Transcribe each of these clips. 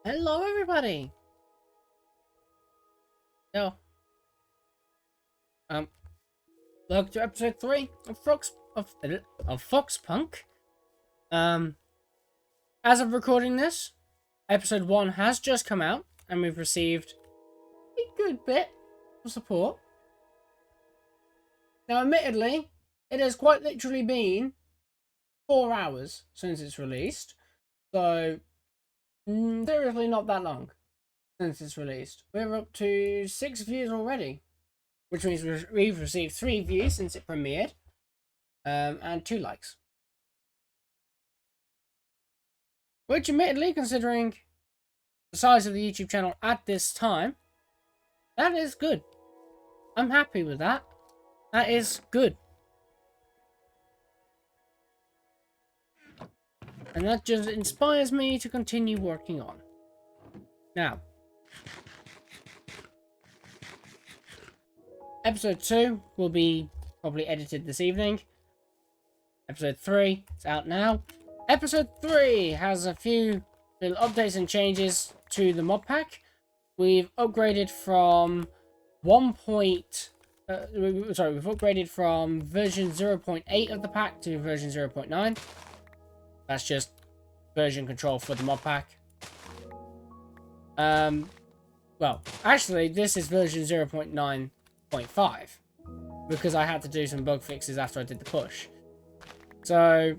Hello, everybody. So, um, welcome to episode 3 of Foxpunk. Um, as of recording this, episode 1 has just come out, and we've received a good bit of support. Now, admittedly, it has quite literally been 4 hours since it's released, so seriously not that long since it's released. We're up to 6 views already, which means we've received 3 views since it premiered. And 2 likes. Which, admittedly, considering the size of the YouTube channel at this time, that is good. I'm happy with that. That is good. And that just inspires me to continue working on. Now, episode 2 will be probably edited this evening. Episode 3 is out now. Episode 3 has a few little updates and changes to the mod pack. We've upgraded from we've upgraded from version 0.8 of the pack to version 0.9. That's just version control for the mod pack. Well, actually, this is version 0.9.5 because I had to do some bug fixes after I did the push. So,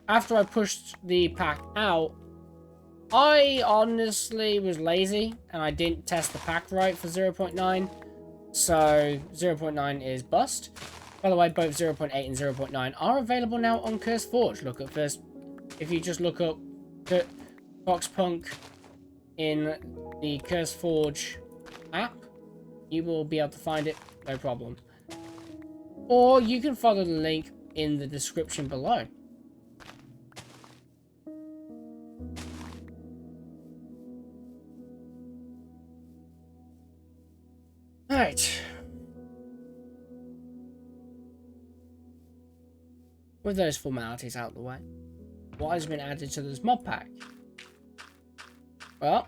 after I pushed the pack out, I honestly was lazy and I didn't test the pack right for 0.9. So 0.9 is bust. By the way, both 0.8 and 0.9 are available now on CurseForge. Look up first. If you just look up Foxpunk in the CurseForge app, you will be able to find it, no problem. Or you can follow the link in the description below. Alright. With those formalities out of the way, what has been added to this mod pack? Well,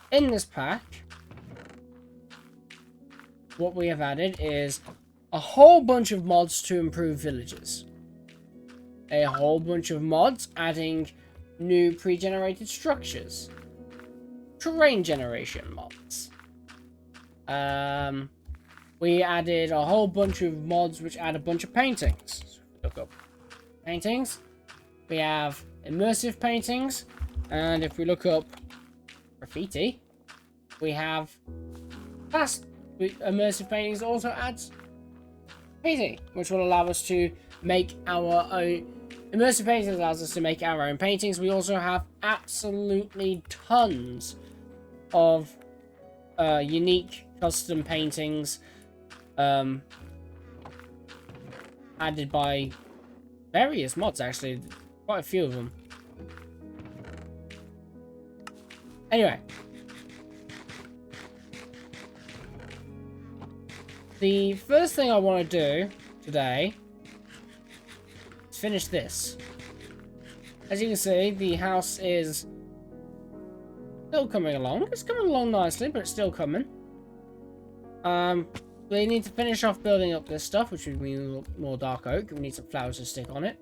in this pack, what we have added is a whole bunch of mods to improve villages. A whole bunch of mods adding new pre-generated structures. Terrain generation mods. We added a whole bunch of mods which add a bunch of paintings. Look up paintings. We have immersive paintings, and if we look up graffiti, we have immersive paintings also adds graffiti, which will allow us to make our own. Immersive paintings allows us to make our own paintings. We also have absolutely tons of unique custom paintings added by various mods, actually. Quite a few of them. Anyway. The first thing I want to do today is finish this. As you can see, the house is still coming along. It's coming along nicely, but it's still coming. We need to finish off building up this stuff, which would mean more dark oak. We need some flowers to stick on it.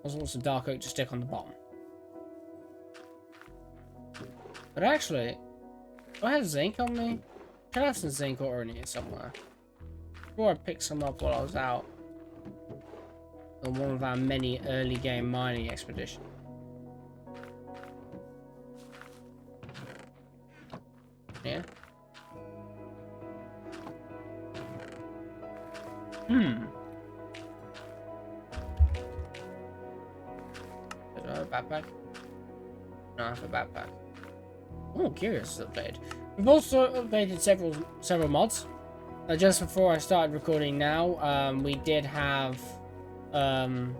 Also want some dark oak to stick on the bottom. But actually, do I have zinc on me? Should I have some zinc ore in here somewhere? Before I picked some up while I was out on one of our many early game mining expeditions. Yeah. Do I have a backpack? No, I have a backpack. Oh, curious update. We've also updated several mods. Just before I started recording now, we did have an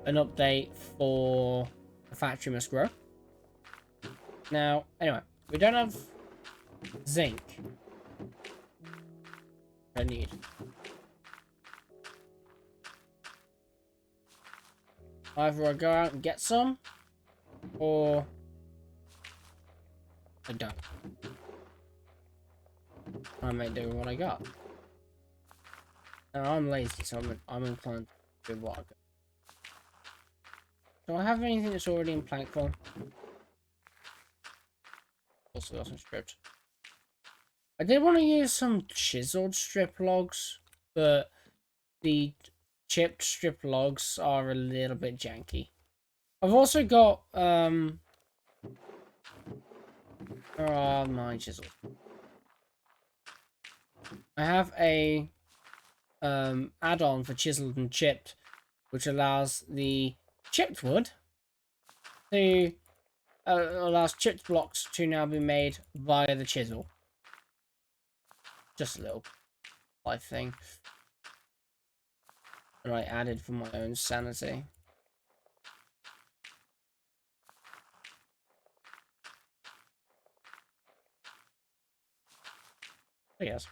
update for the factory must grow. Now, anyway, we don't have zinc. I need. Either I go out and get some, or I don't. I may do what I got. And I'm lazy, so I'm inclined to do what I got. Do I have anything that's already in plank form? Also got some stripped. I did want to use some chiseled strip logs, but the chipped strip logs are a little bit janky. I've also got where are my chisels? I have a add-on for chiseled and chipped, which allows the chipped wood to allows chipped blocks to now be made via the chisel. Just a little life thing that I added for my own sanity. I guess.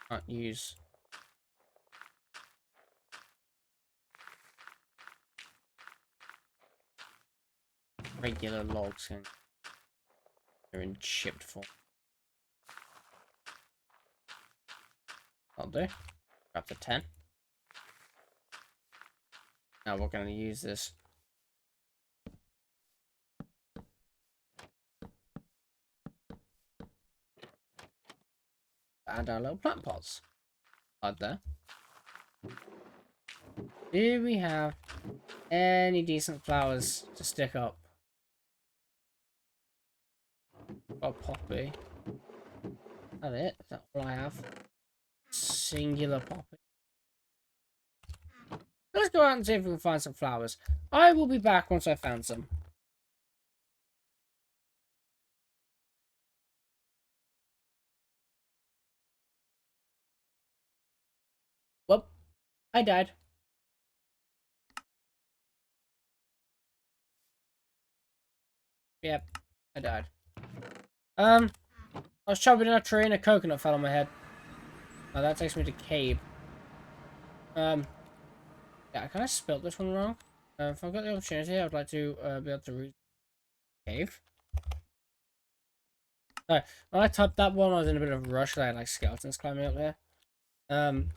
Can't use regular logs, and they're in chipped form. I'll do. Grab the 10. Now we're going to use this. Add our little plant pots. Right there. Do we have any decent flowers to stick up? Got poppy. Is that it? Is that all I have? Singular poppy. Let's go out and see if we can find some flowers. I will be back once I've found some. Whoop. I died. Yep. I died. I was chopping in a tree and a coconut fell on my head. Oh, that takes me to cave. Yeah, I kind of spelt this one wrong. If I've got the opportunity, I would like to be able to read cave. Sorry, when I typed that one, I was in a bit of a rush. I had like skeletons climbing up there.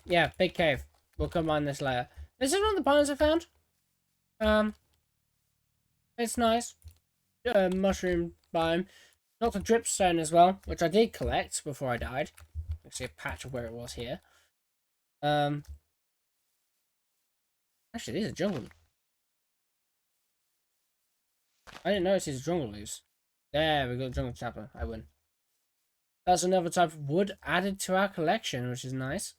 Yeah, big cave. We'll combine this later. This is one of the bones I found. It's nice. Mushroom biome. Got the dripstone as well, which I did collect before I died. You can see a patch of where it was here. Actually, these are jungle. I didn't notice these are jungle leaves. There we go, jungle chapter. I win. That's another type of wood added to our collection, which is nice.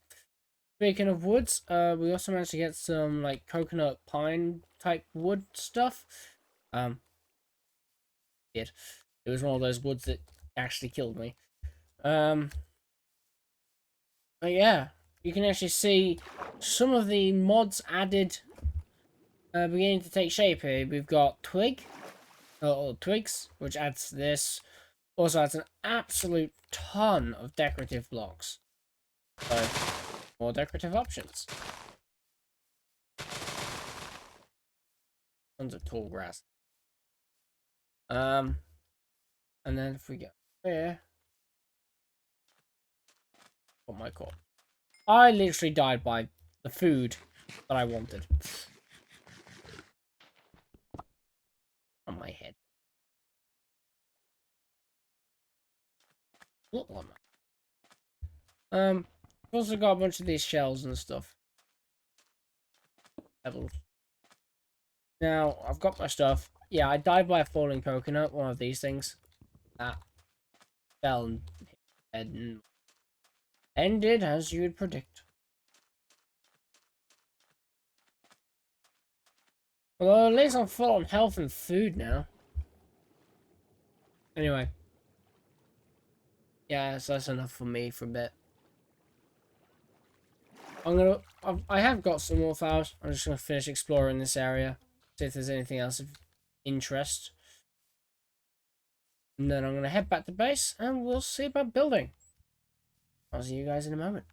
Speaking of woods, we also managed to get some like coconut pine type wood stuff. It was one of those woods that actually killed me. But yeah, you can actually see some of the mods added beginning to take shape here. We've got twigs, which adds this. Also adds an absolute ton of decorative blocks. So, more decorative options. Tons of tall grass. And then if we go here, oh my god, I literally died by the food that I wanted on my head. What one? I've also got a bunch of these shells and stuff. Pebbles. Now I've got my stuff. Yeah, I died by a falling coconut. One of these things that fell and hit my head and ended as you would predict. Well, at least I'm full on health and food now. Anyway. Yeah, so that's enough for me for a bit. I have got some more flowers. I'm just gonna finish exploring this area. See if there's anything else of interest. And then I'm gonna head back to base and we'll see about building. I'll see you guys in a moment.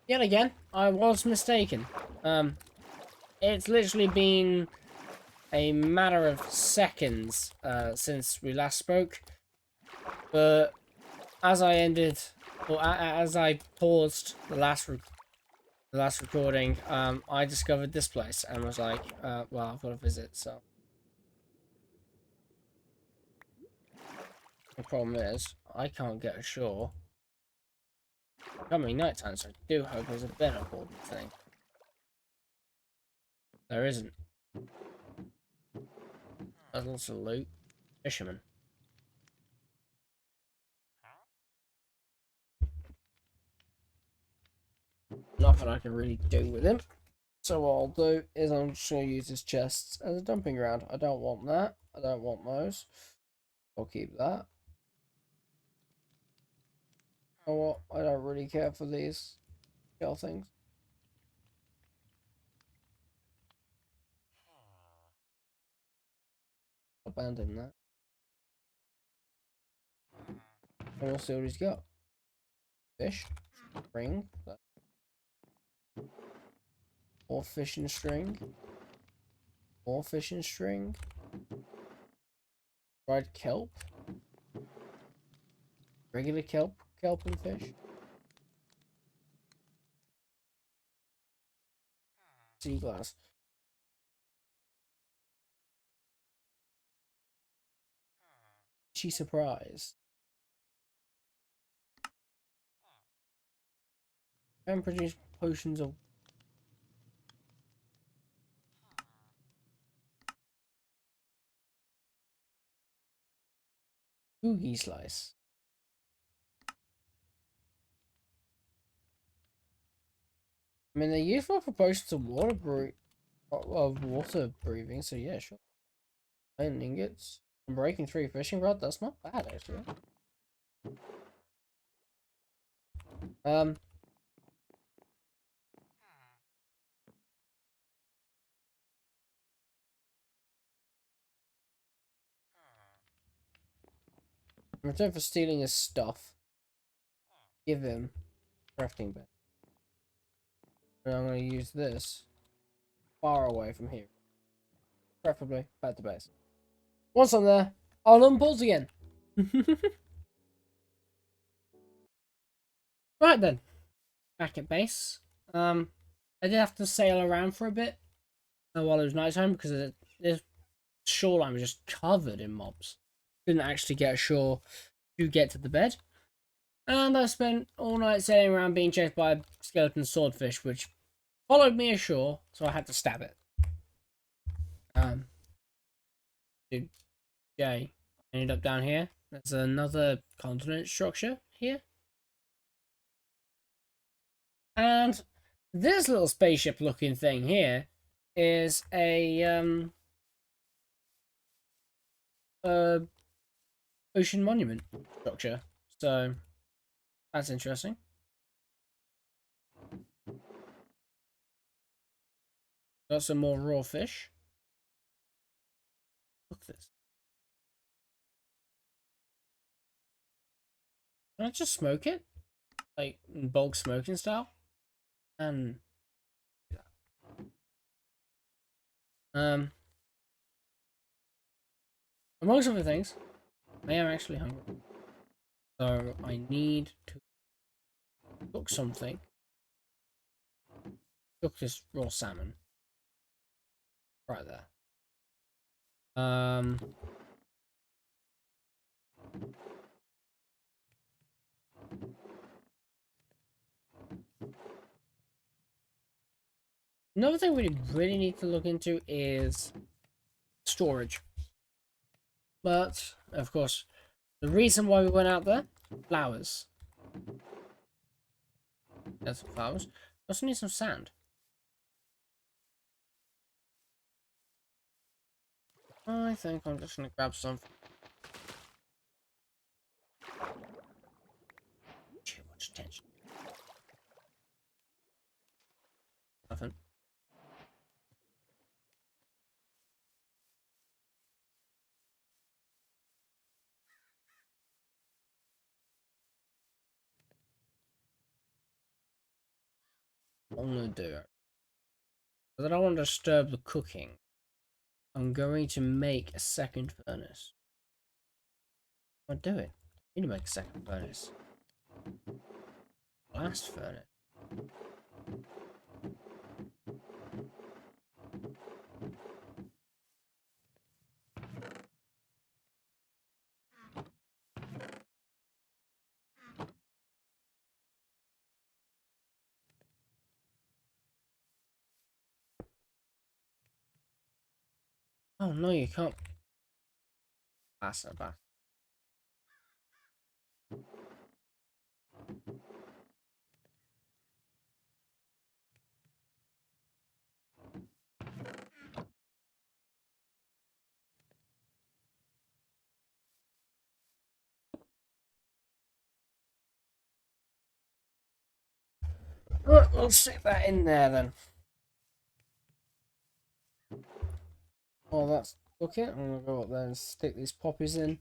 Yet again, I was mistaken. It's literally been a matter of seconds since we last spoke, but as I ended, or as I paused the last recording, I discovered this place and was like, well, I've got to visit. So the problem is, I can't get ashore. Coming nighttime, so I do hope there's a bed aboard the thing. There isn't. There's lots of loot. Fisherman. Nothing I can really do with him. So what I'll do is I'm just going to use his chests as a dumping ground. I don't want that. I don't want those. I'll keep that. You know what? I don't really care for these shell things. Abandon that. And we'll see what he's got. Fish. String. More fishing string. More fishing string. Dried kelp. Regular kelp. Kelp and fish. Sea glass. She surprised. And produce potions of Googie slice. I mean, they're useful for potions of water breathing, so yeah, sure. Iron ingots. I'm breaking 3 fishing rod. That's not bad, actually. I'm in return for stealing his stuff, give him crafting bench. And I'm going to use this far away from here. Preferably back to base. Once I'm there, I'll unpause again. Right then, back at base. I did have to sail around for a bit while it was nighttime because this shoreline was just covered in mobs. Didn't actually get ashore to get to the bed. And I spent all night sailing around being chased by a skeleton swordfish, which followed me ashore, so I had to stab it. Dude, Jay, I ended up down here. There's another continent structure here. And this little spaceship looking thing here is a ocean monument structure. So that's interesting. Got some more raw fish. Look at this. Can I just smoke it? Like bulk smoking style? And amongst other things, I am actually hungry. So I need to cook something. Cook this raw salmon. Right there. Another thing we really need to look into is storage. But, of course, the reason why we went out there, flowers. That's flowers. We also need some sand. I think I'm just gonna grab some. Too much attention. Nothing. what I'm going to do. Because I don't want to disturb the cooking. I'm going to make a second furnace. I'll do it. I need to make a second furnace. Blast furnace. Oh no, you can't. Blast it back. Right, we'll stick that in there then. Oh, that's cooking. I'm gonna go up there and stick these poppies in.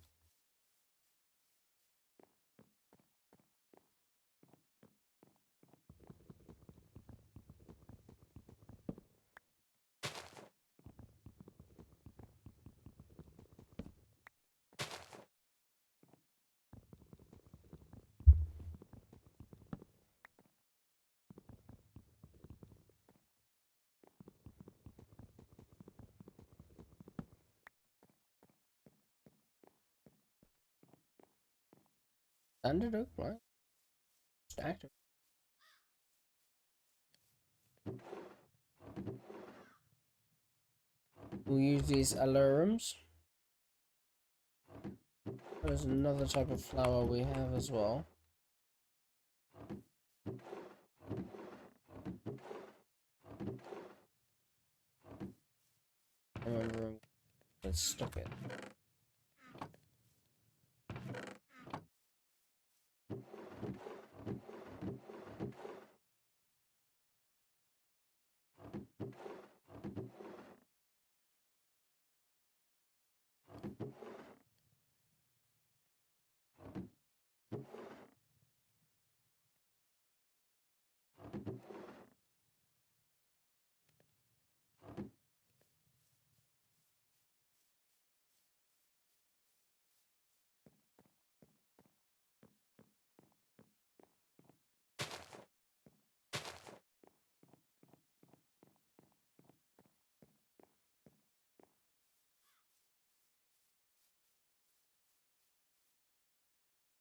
Standard oak, right? Stacked oak. We'll use these alarums. There's another type of flower we have as well. Remember, let's stop it.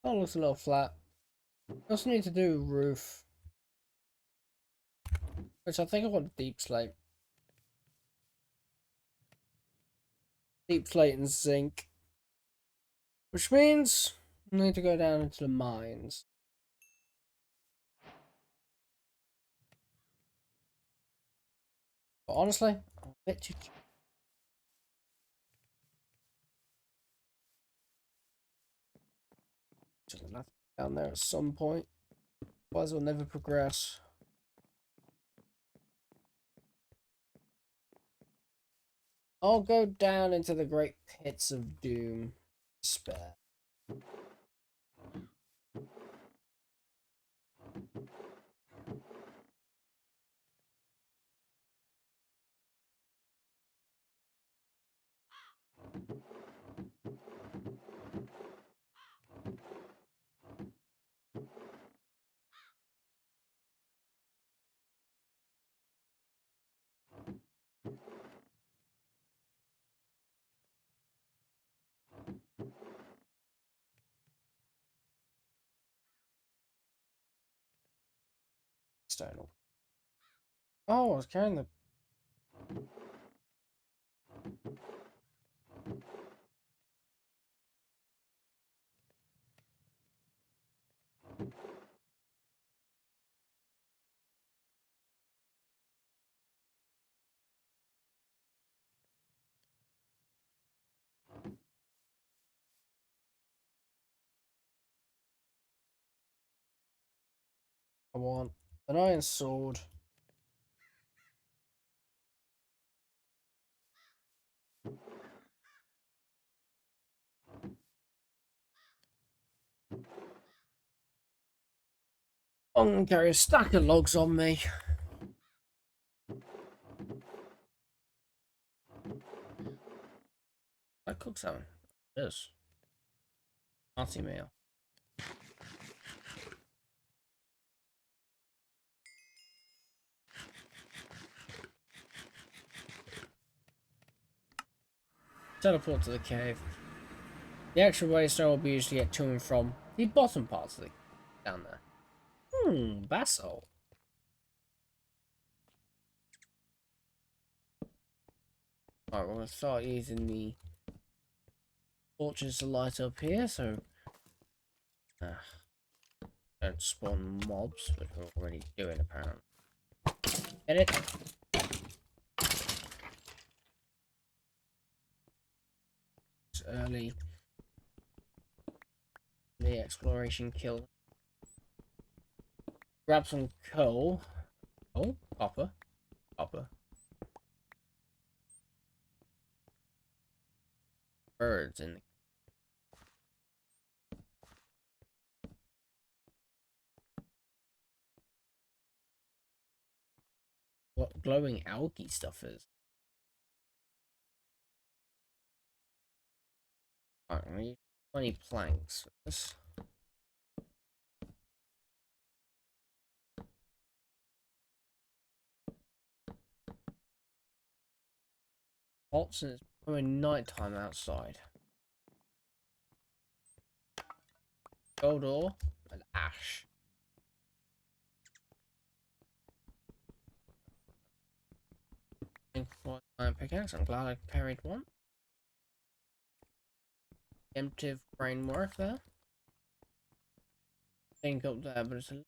Oh, looks a little flat. I also need to do a roof, which I think I want deep slate. Deep slate and zinc. Which means I need to go down into the mines. But honestly, I'll bet you just enough down there at some point. Otherwise, we'll never progress. I'll go down into the great pits of doom. Despair. Stone. Oh, I was carrying the. I want an iron sword. I'm gonna carry a stack of logs on me. I cook something. This. Nazi meal. Teleport to the cave. The extra way stone will be used to get to and from the bottom parts of the down there. Basalt. Alright, we're gonna start using the torches to light up here, so don't spawn mobs, which we're already doing apparently. Get it? It's early. The exploration kill. Grab some coal. Oh, copper. Copper. Birds in the what glowing algae stuff is. Alright, I need 20 planks for this. Watson, it's becoming nighttime outside. Gold ore and ash. Thank you for my pickaxe. I'm glad I carried one. Empty framework there. Think up there, but it's a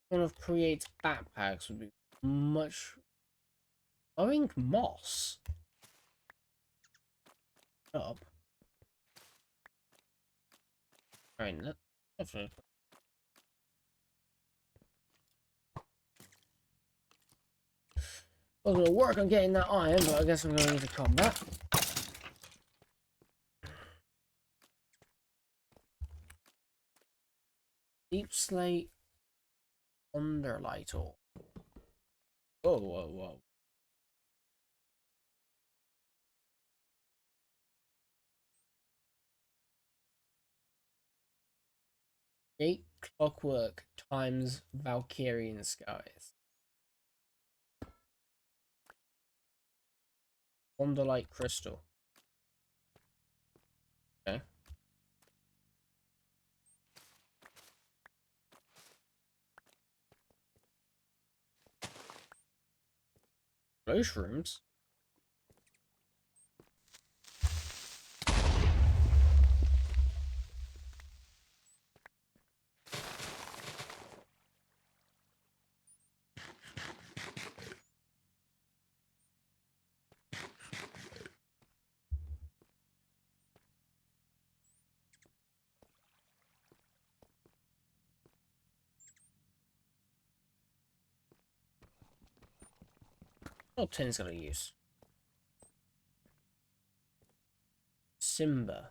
one of create backpacks would be much. Owing moss. Up. Alright, definitely. I was gonna work on getting that iron, but I guess I'm gonna need to combat. Deep slate underlight ore. Whoa, whoa, whoa. Eight clockwork times Valkyrian skies. Wonderlight crystal. Okay. Mushrooms. What tin's gonna use? Simba.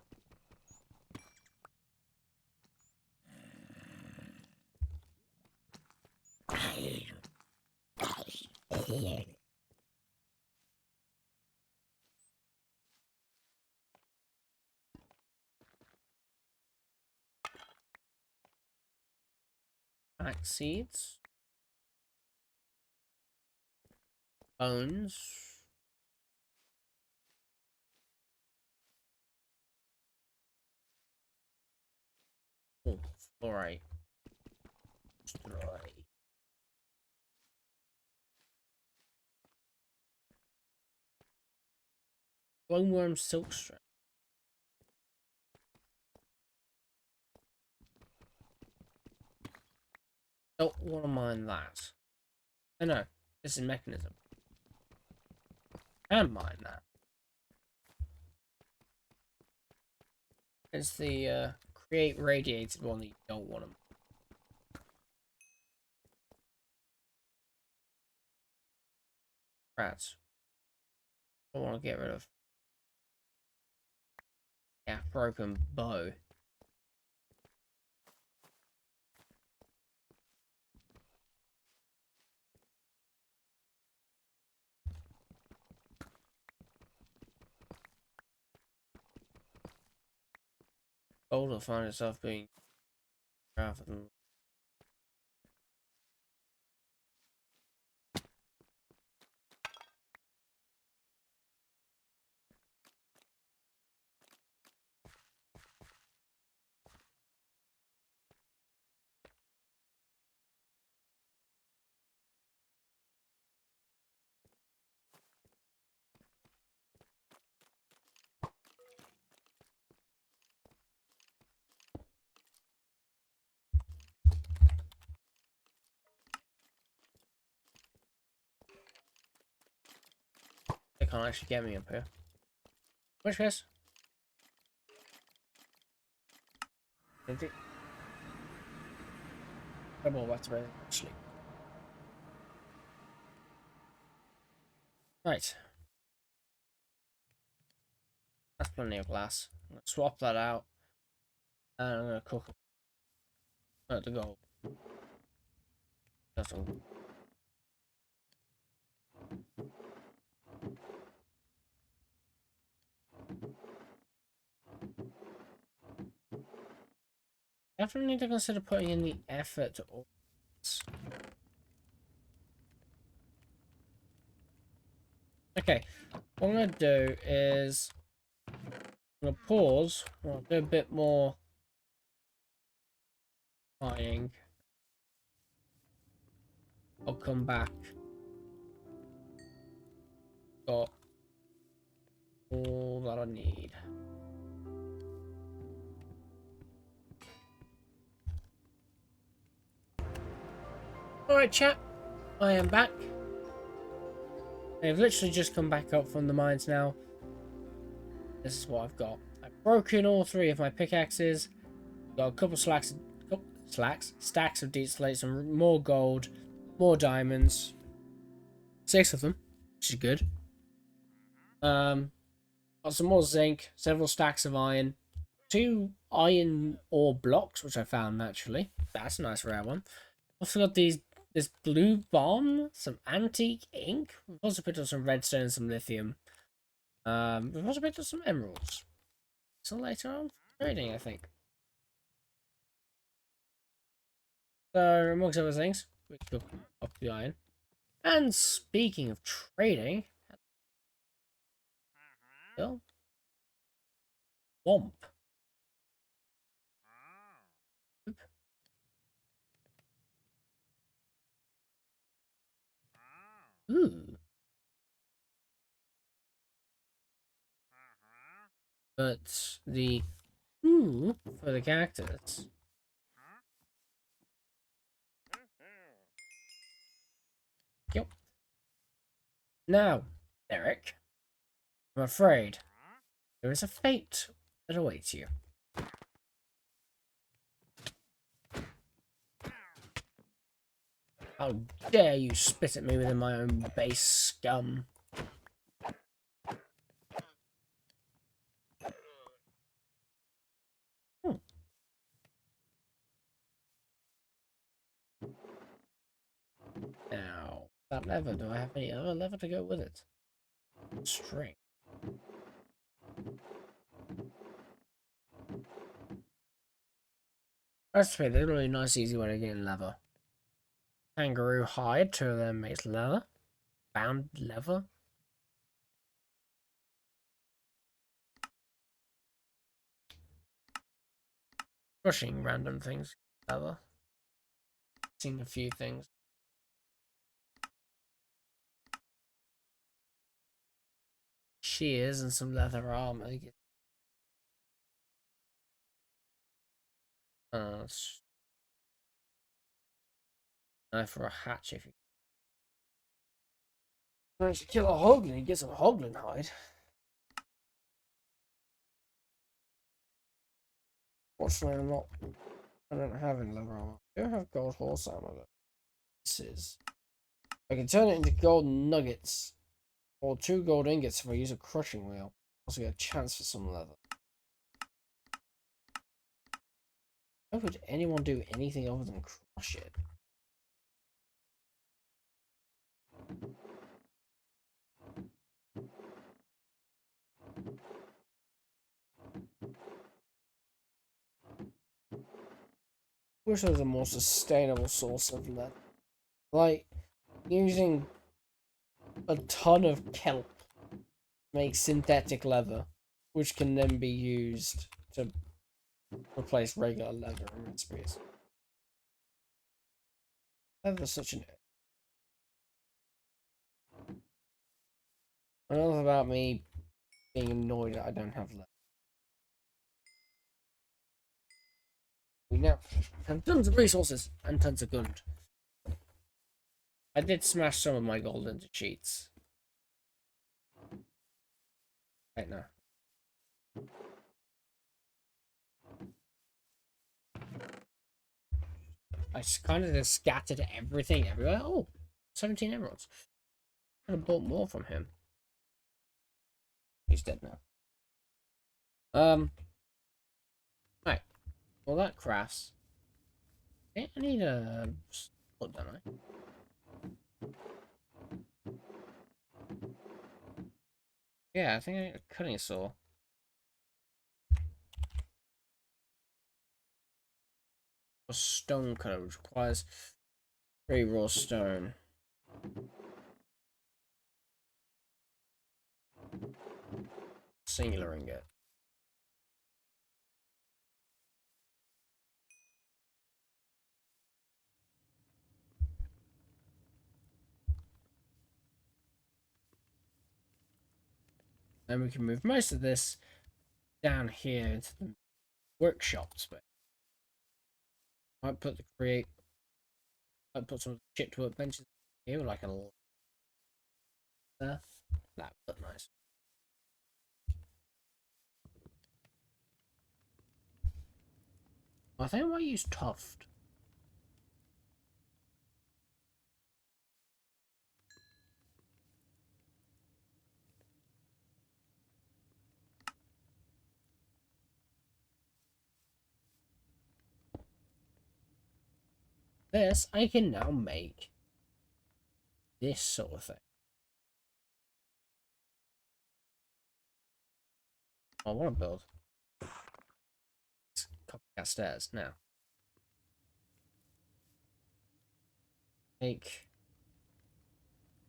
Flax seeds. Bones. Oh, fluorite. Fluorite. Glowworm silkstone. Don't want to mine that. Oh no, this is mechanism. Can mine that. It's the create radiated one that you don't want to. Rats. I want to get rid of. Yeah, broken bow. gold will find itself being rather than. They can't actually get me up here. Which case? Double back to bed, actually. Right. That's plenty of glass. I'm gonna swap that out. And I'm gonna cook the gold. That's all. Definitely need to consider putting in the effort to all this. Okay, what I'm gonna do is I'm gonna pause. I'll do a bit more mining. I'll come back. Got all that I need. Alright, chat. I am back. I've literally just come back up from the mines now. This is what I've got. I've broken all 3 of my pickaxes. Got a couple stacks of deep slate, some more gold, more diamonds. 6 of them, which is good. Got some more zinc, several stacks of iron, 2 iron ore blocks, which I found naturally. That's a nice rare one. Also got this blue bomb, some antique ink. We've also picked up some redstone and some lithium. We've also picked up some emeralds. So later on, trading, I think. So, amongst other things, we cook up the iron. And speaking of trading, well, Womp. Ooh. But the ooh for the cactus. Yep. Now, Eric, I'm afraid there is a fate that awaits you. How dare you spit at me within my own base, scum. Hmm. Now, that lever, do I have any other lever to go with it? String. That's a really nice, easy way to get leather. Kangaroo hide, 2 of them makes leather. Bound leather. Crushing random things. Leather. Seen a few things. Shears and some leather armor. Knife for a hatch if you manage to kill a hoglin, get some hoglin hide. Fortunately, I don't have any leather armor. I do have gold horse armor though. This is. I can turn it into gold nuggets or 2 gold ingots if I use a crushing wheel. Also get a chance for some leather. Why would anyone do anything other than crush it? wish there was a more sustainable source of leather. Like, using a ton of kelp makes synthetic leather, which can then be used to replace regular leather in recipes. Leather's such an... Enough about me being annoyed that I don't have leather. We now have tons of resources and tons of gold. I did smash some of my gold into cheats. Right now. I kind of just scattered everything everywhere. Oh, 17 emeralds. I could have bought more from him. He's dead now. Right. Well, that crafts. I need a spot, don't I? Yeah, I think I need a cutting saw. A stone cutter, which requires 3 raw stone. Singular ingot. Then we can move most of this down here into the workshops, but I might put some chipped workbenches here, like a little there. That would look nice. I think I might use Tuft. This, I can now make this sort of thing. I want to build copycat stairs now. Make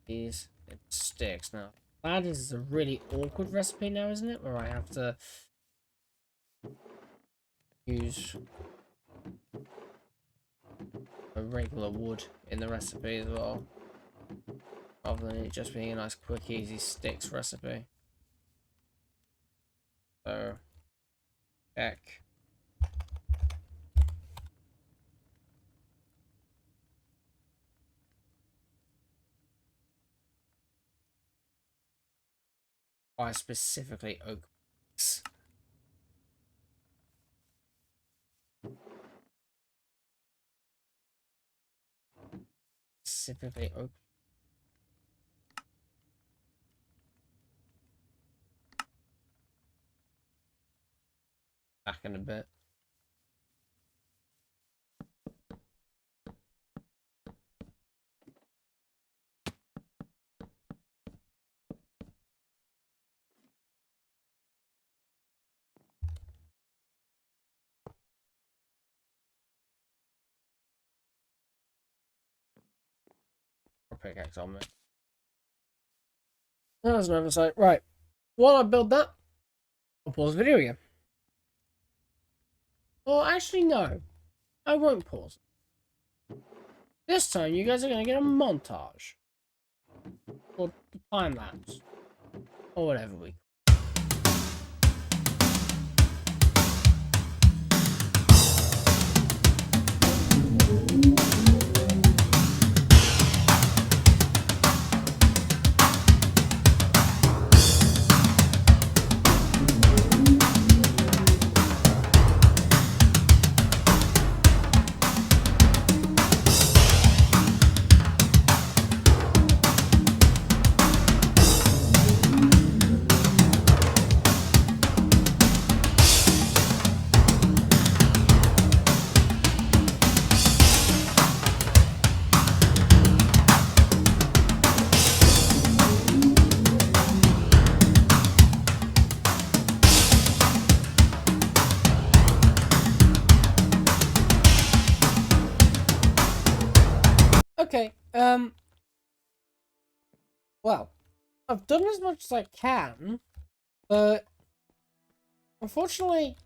these sticks now. Ladders is a really awkward recipe now, isn't it? Where I have to use a regular wood in the recipe as well, rather than it just being a nice, quick, easy sticks recipe. So, check. Why specifically oak bricks? Specifically oak. Back in a bit. Pickaxe on me. That was an oversight. Right. While I build that, I'll pause the video again. Or actually, no. I won't pause. This time, you guys are going to get a montage. Or time lapse. Or whatever we Okay, well, I've done as much as I can, but unfortunately,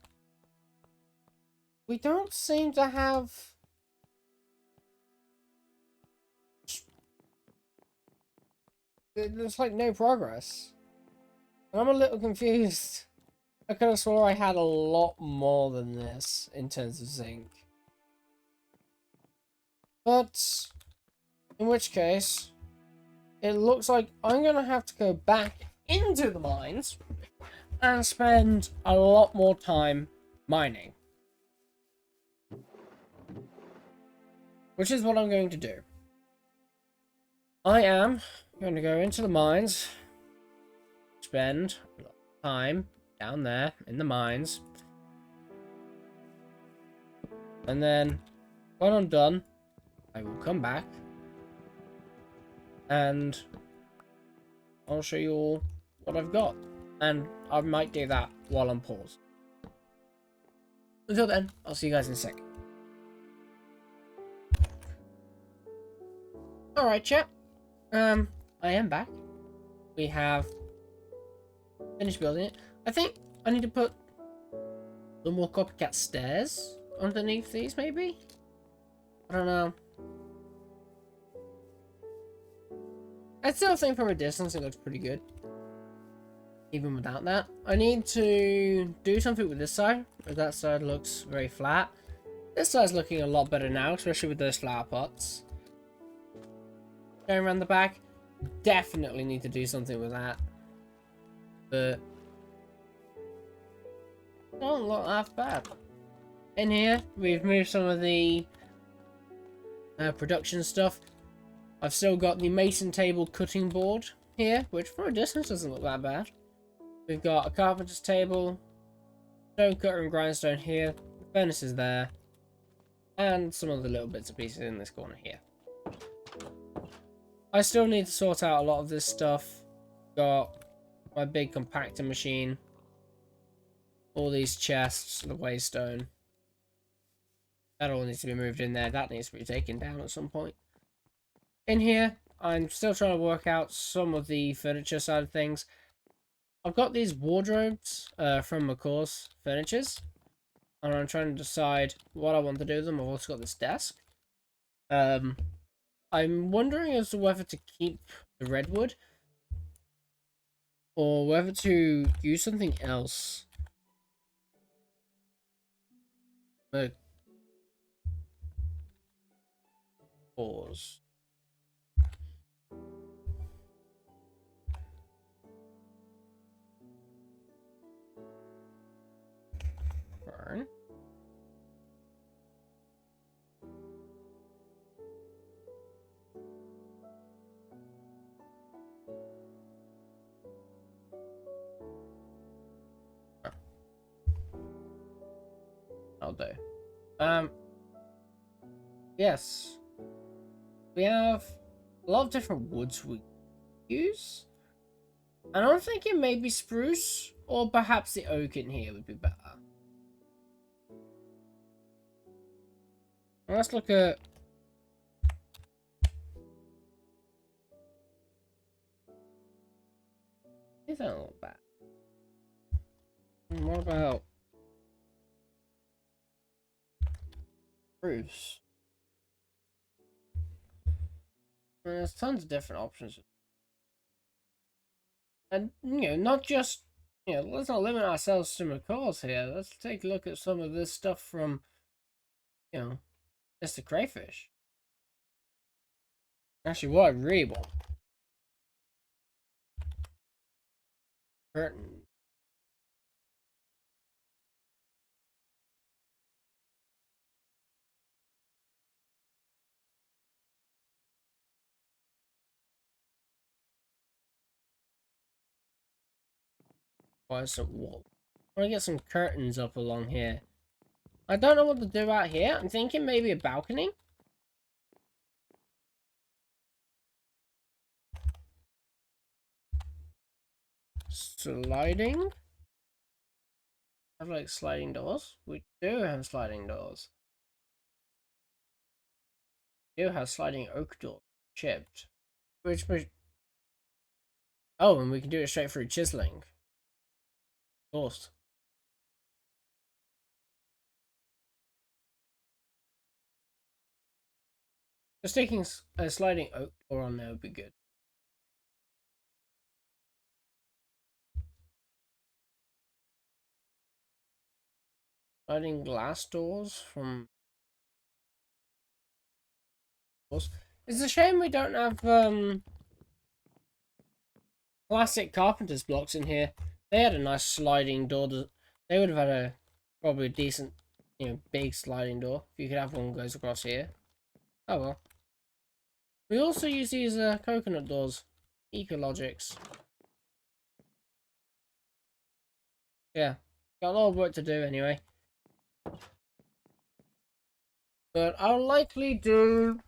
we don't seem to have... There's like no progress. And I'm a little confused. I could have swore I had a lot more than this in terms of zinc. But, in which case, it looks like I'm going to have to go back into the mines and spend a lot more time mining. Which is what I'm going to do. I am going to go into the mines, spend a lot of time down there in the mines, and then when I'm done, I will come back and I'll show you all what I've got. And I might do that while I'm paused. Until then, I'll see you guys in a sec. Alright, chat. I am back. We have finished building it. I think I need to put some more copycat stairs underneath these, maybe? I don't know. I still think from a distance it looks pretty good. Even without that. I need to do something with this side. That side looks very flat. This side's looking a lot better now, especially with those flower pots. Going around the back. Definitely need to do something with that. But don't look half bad. In here, we've moved some of the production stuff. I've still got the mason table cutting board here, which from a distance doesn't look that bad. We've got a carpenter's table, stone cutter and grindstone here, the furnace is there, and some of the little bits and pieces in this corner here. I still need to sort out a lot of this stuff. Got my big compactor machine, all these chests, the waystone. That all needs to be moved in there. That needs to be taken down at some point. In here, I'm still trying to work out some of the furniture side of things. I've got these wardrobes from McCaw's Furnitures, and I'm trying to decide what I want to do with them. I've also got this desk. I'm wondering as to whether to keep the redwood or whether to use something else. Pause. Burn. I'll do. Yes. We have a lot of different woods we use. And I'm thinking maybe spruce or perhaps the oak in here would be better. Let's look at... These don't look bad. What about spruce? There's tons of different options. And, you know, not just, you know, let's not limit ourselves to McCaw's here. Let's take a look at some of this stuff from, you know, Mr. Crayfish. Actually, what I really want. Curtain. Why is it wall? I want to get some curtains up along here. I don't know what to do out here. I'm thinking maybe a balcony. Sliding? Have like sliding doors? We do have sliding doors. do have sliding oak door chipped. Which oh, and we can do it straight through chiseling. Of course. Just sticking a sliding oak door on there would be good. Sliding glass doors from... It's a shame we don't have classic carpenter's blocks in here. They had a nice sliding door. They would have had a probably a decent, big sliding door. If you could have one that goes across here. Oh well. We also use these coconut doors. Ecologics. Yeah. Got a lot of work to do anyway. But I'll likely do...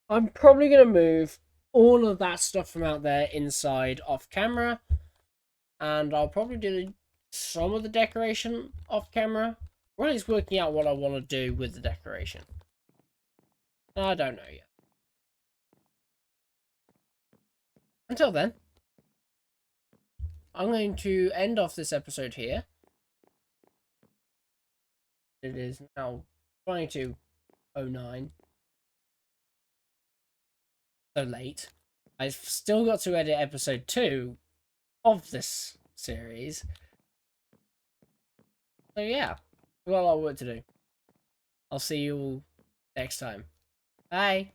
I'm probably going to move all of that stuff from out there inside off camera. And I'll probably do some of the decoration off camera. Or at least working out what I want to do with the decoration. I don't know yet. Until then, I'm going to end off this episode here. It is now 22:09. So late. I've still got to edit episode 2 of this series. So yeah, we've got a lot of work to do. I'll see you all next time. Bye.